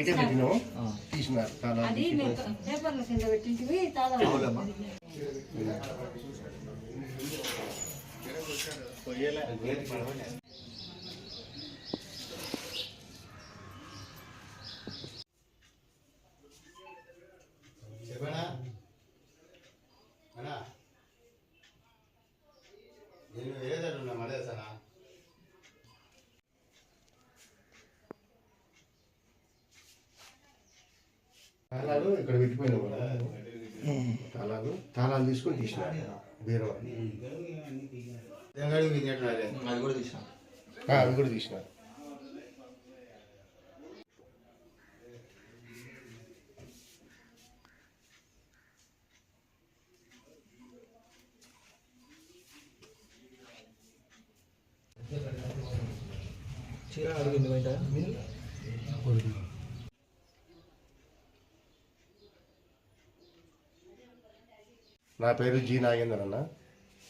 బయట పెట్టినాము తీసినారు పేపర్ల కింద పెట్టింటివి తాళం నేను ఏదన్నా మడేసానా తాళాలు ఇక్కడ పెట్టిపోయినాము తాళాలు తీసుకొని తీసిన బీరో అది కూడా తీసిన అవి కూడా తీసిన చీర అడిగింది బయట నా పేరు జీ నాగేందర్ అన్న,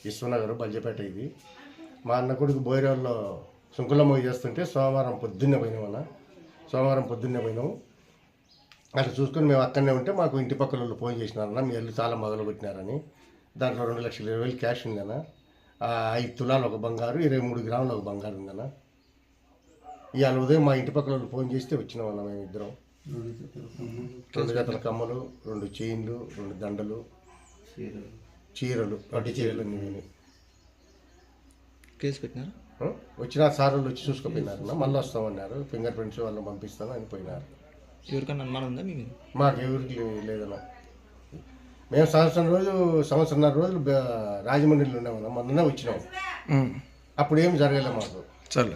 విశ్వనగర్ బల్జపేట. ఇది మా అన్న కొడుకు బోయిరాల్లో సుంకులమ్మ చేస్తుంటే సోమవారం పొద్దున్నే పోయినాము. అట్లా చూసుకొని మేము అక్కడనే ఉంటే మాకు ఇంటి పక్కల వాళ్ళు ఫోన్ చేసినారన్న, మీ ఇల్లు చాలా మొదలు పెట్టినారని. దాంట్లో 2,20,000 క్యాష్ ఉందన్న, 5 తులాలు ఒక బంగారు, 23 గ్రాములు ఒక బంగారు ఉందన్న. ఇవాళ ఉదయం మా ఇంటి పక్కల వాళ్ళు ఫోన్ చేస్తే వచ్చినామన్న. మేము ఇద్దరం 2 జతల కమ్మలు, 2 చైన్లు, 2 దండలు, చీరలు, పట్టు చీరలు అన్నీ కేసు పెట్టినారు. వచ్చిన సార్ వాళ్ళు వచ్చి చూసుకుపోయినారన్న. మళ్ళీ వస్తామన్నారు, ఫింగర్ ప్రింట్స్ వాళ్ళని పంపిస్తాను అని పోయినారు. ఎవరికన్నా అనుమానం ఉందా మీ మీద? మాకు ఎవరికి లేదన్న. మేము సంవత్సరంన్నర రోజులు రాజమండ్రిలో ఉన్నామన్నా. మొన్ననే వచ్చినాము, అప్పుడు ఏం జరగలేదు మాకు. సరే